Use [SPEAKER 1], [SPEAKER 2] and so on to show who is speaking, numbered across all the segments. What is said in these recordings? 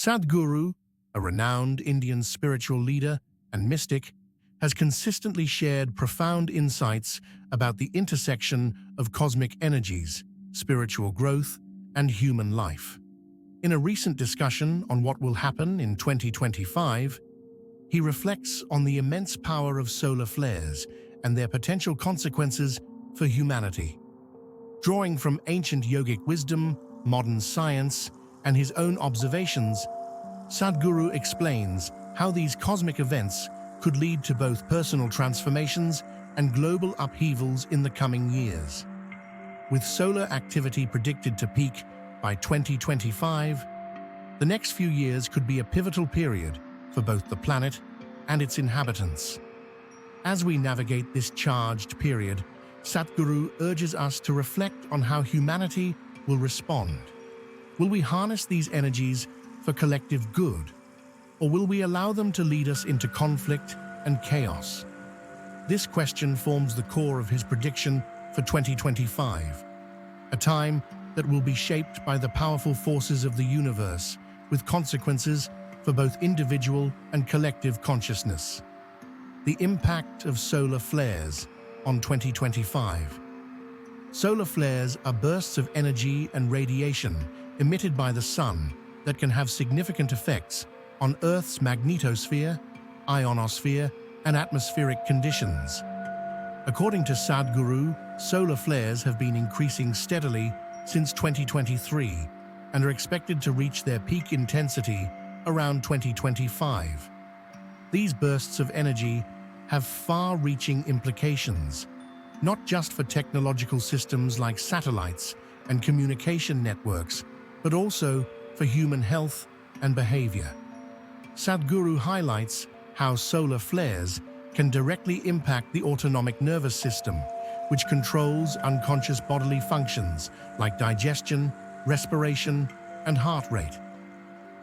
[SPEAKER 1] Sadhguru, a renowned Indian spiritual leader and mystic, has consistently shared profound insights about the intersection of cosmic energies, spiritual growth, and human life. In a recent discussion on what will happen in 2025, he reflects on the immense power of solar flares and their potential consequences for humanity. Drawing from ancient yogic wisdom, modern science, and his own observations, Sadhguru explains how these cosmic events could lead to both personal transformations and global upheavals in the coming years. With solar activity predicted to peak by 2025, the next few years could be a pivotal period for both the planet and its inhabitants. As we navigate this charged period, Sadhguru urges us to reflect on how humanity will respond. Will we harness these energies for collective good, or will we allow them to lead us into conflict and chaos? This question forms the core of his prediction for 2025, a time that will be shaped by the powerful forces of the universe, with consequences for both individual and collective consciousness. The impact of solar flares on 2025. Solar flares are bursts of energy and radiation emitted by the sun that can have significant effects on Earth's magnetosphere, ionosphere, and atmospheric conditions. According to Sadhguru, solar flares have been increasing steadily since 2023 and are expected to reach their peak intensity around 2025. These bursts of energy have far-reaching implications, not just for technological systems like satellites and communication networks, but also for human health and behavior. Sadhguru highlights how solar flares can directly impact the autonomic nervous system, which controls unconscious bodily functions like digestion, respiration, and heart rate.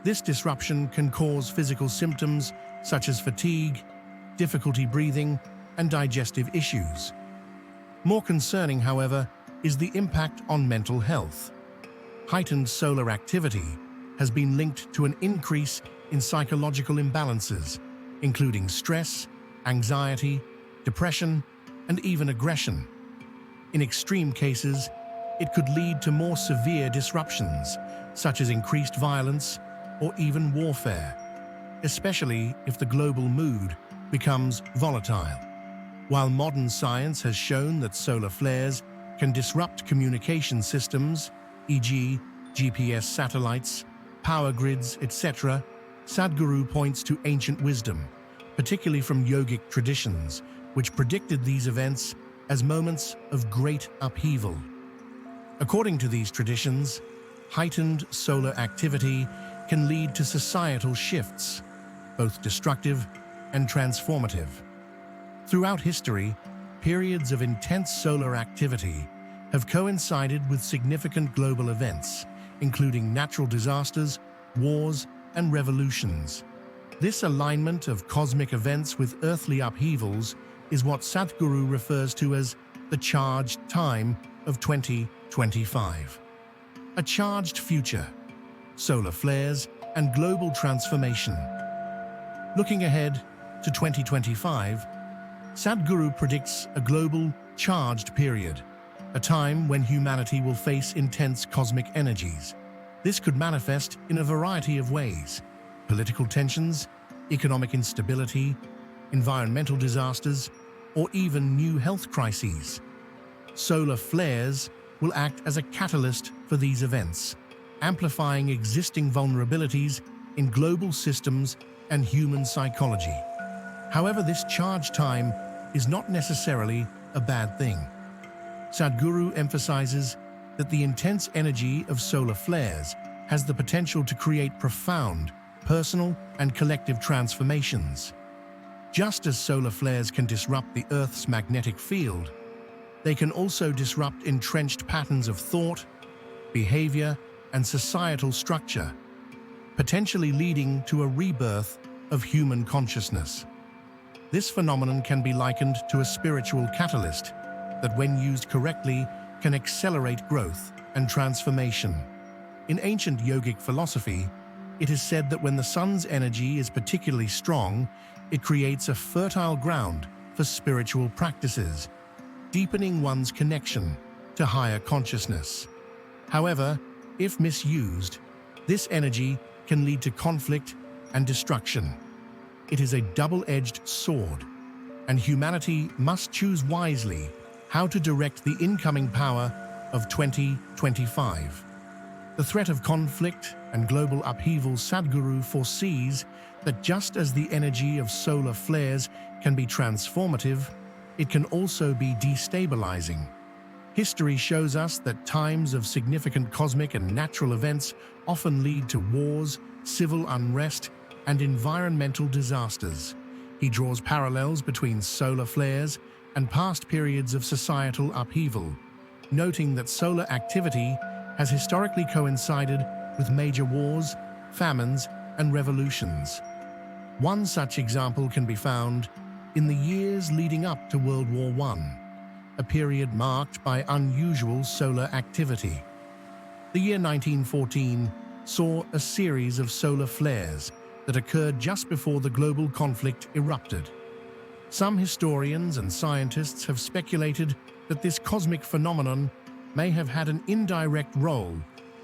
[SPEAKER 1] This disruption can cause physical symptoms such as fatigue, difficulty breathing, and digestive issues. More concerning, however, is the impact on mental health. Heightened solar activity has been linked to an increase in psychological imbalances, including stress, anxiety, depression, and even aggression. In extreme cases, it could lead to more severe disruptions, such as increased violence or even warfare, especially if the global mood becomes volatile. While modern science has shown that solar flares can disrupt communication systems, e.g., GPS satellites, power grids, etc., Sadhguru points to ancient wisdom, particularly from yogic traditions, which predicted these events as moments of great upheaval. According to these traditions, heightened solar activity can lead to societal shifts, both destructive and transformative. Throughout history, periods of intense solar activity have coincided with significant global events, including natural disasters, wars, and revolutions. This alignment of cosmic events with earthly upheavals is what Sadhguru refers to as the charged time of 2025. A charged future, solar flares, and global transformation. Looking ahead to 2025, Sadhguru predicts a global, charged period, a time when humanity will face intense cosmic energies. This could manifest in a variety of ways: political tensions, economic instability, environmental disasters, or even new health crises. Solar flares will act as a catalyst for these events, amplifying existing vulnerabilities in global systems and human psychology. However, this charged time is not necessarily a bad thing. Sadhguru emphasizes that the intense energy of solar flares has the potential to create profound personal and collective transformations. Just as solar flares can disrupt the Earth's magnetic field, they can also disrupt entrenched patterns of thought, behavior, and societal structure, potentially leading to a rebirth of human consciousness. This phenomenon can be likened to a spiritual catalyst that, when used correctly, can accelerate growth and transformation. In ancient yogic philosophy, It is said that when the sun's energy is particularly strong, it creates a fertile ground for spiritual practices, deepening one's connection to higher consciousness. However, if misused, this energy can lead to conflict and destruction. It is a double-edged sword, and humanity must choose wisely how to direct the incoming power of 2025. The threat of conflict and global upheaval. Sadhguru foresees that just as the energy of solar flares can be transformative, it can also be destabilizing. History shows us that times of significant cosmic and natural events often lead to wars, civil unrest, and environmental disasters. He draws parallels between solar flares and past periods of societal upheaval, noting that solar activity has historically coincided with major wars, famines, and revolutions. One such example can be found in the years leading up to World War I, a period marked by unusual solar activity. The year 1914 saw a series of solar flares that occurred just before the global conflict erupted. Some historians and scientists have speculated that this cosmic phenomenon may have had an indirect role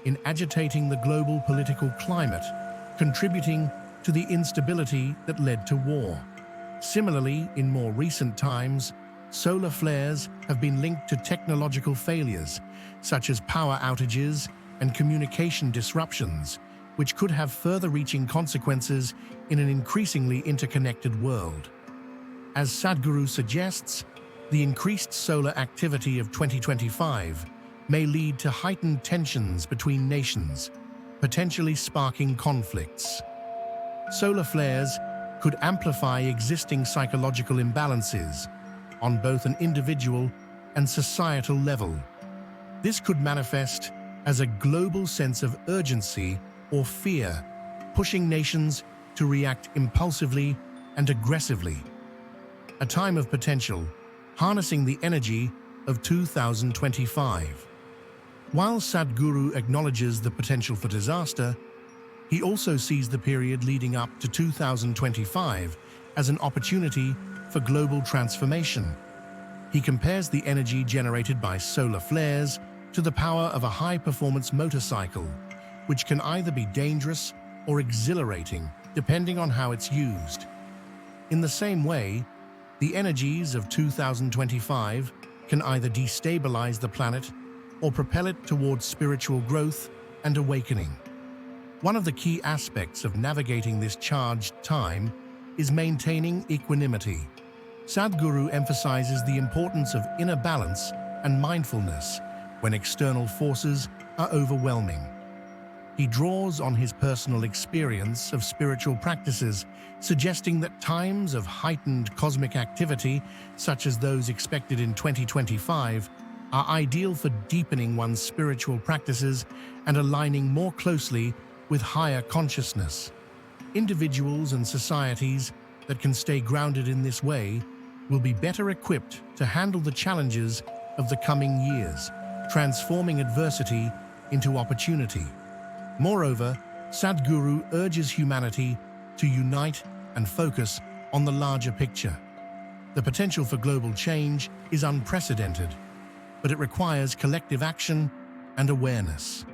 [SPEAKER 1] in agitating the global political climate, contributing to the instability that led to war. Similarly, in more recent times, solar flares have been linked to technological failures, such as power outages and communication disruptions, which could have further-reaching consequences in an increasingly interconnected world. As Sadhguru suggests, the increased solar activity of 2025 may lead to heightened tensions between nations, potentially sparking conflicts. Solar flares could amplify existing psychological imbalances on both an individual and societal level. This could manifest as a global sense of urgency or fear, pushing nations to react impulsively and aggressively. A time of potential, harnessing the energy of 2025. While Sadhguru acknowledges the potential for disaster, he also sees the period leading up to 2025 as an opportunity for global transformation. He compares the energy generated by solar flares to the power of a high-performance motorcycle, which can either be dangerous or exhilarating, depending on how it's used. In the same way, the energies of 2025 can either destabilize the planet or propel it towards spiritual growth and awakening. One of the key aspects of navigating this charged time is maintaining equanimity. Sadhguru emphasizes the importance of inner balance and mindfulness when external forces are overwhelming. He draws on his personal experience of spiritual practices, suggesting that times of heightened cosmic activity, such as those expected in 2025, are ideal for deepening one's spiritual practices and aligning more closely with higher consciousness. Individuals and societies that can stay grounded in this way will be better equipped to handle the challenges of the coming years, transforming adversity into opportunity. Moreover, Sadhguru urges humanity to unite and focus on the larger picture. The potential for global change is unprecedented, but it requires collective action and awareness.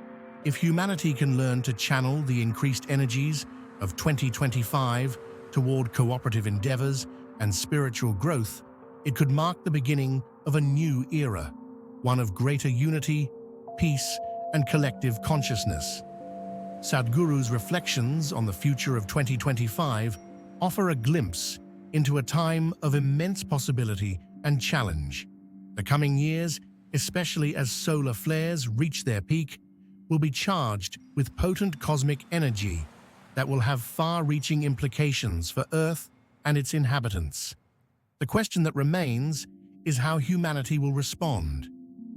[SPEAKER 1] If humanity can learn to channel the increased energies of 2025 toward cooperative endeavors and spiritual growth, it could mark the beginning of a new era, one of greater unity, peace, and collective consciousness. Sadhguru's reflections on the future of 2025 offer a glimpse into a time of immense possibility and challenge. The coming years, especially as solar flares reach their peak, will be charged with potent cosmic energy that will have far-reaching implications for Earth and its inhabitants. The question that remains is how humanity will respond.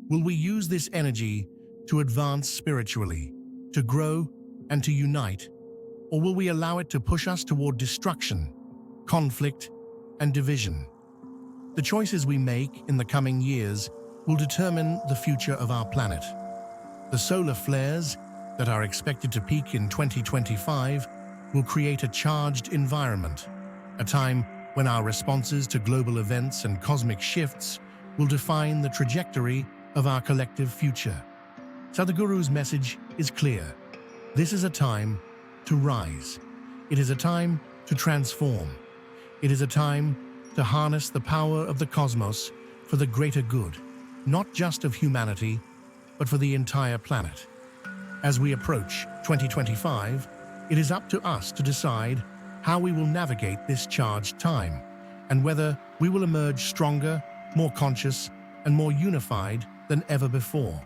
[SPEAKER 1] Will we use this energy to advance spiritually, to grow, and to unite, or will we allow it to push us toward destruction, conflict, and division? The choices we make in the coming years will determine the future of our planet. The solar flares that are expected to peak in 2025 will create a charged environment, a time when our responses to global events and cosmic shifts will define the trajectory of our collective future. Sadhguru's message is clear. This is a time to rise. It is a time to transform. It is a time to harness the power of the cosmos for the greater good, not just of humanity, but for the entire planet. As we approach 2025, it is up to us to decide how we will navigate this charged time and whether we will emerge stronger, more conscious, and more unified than ever before.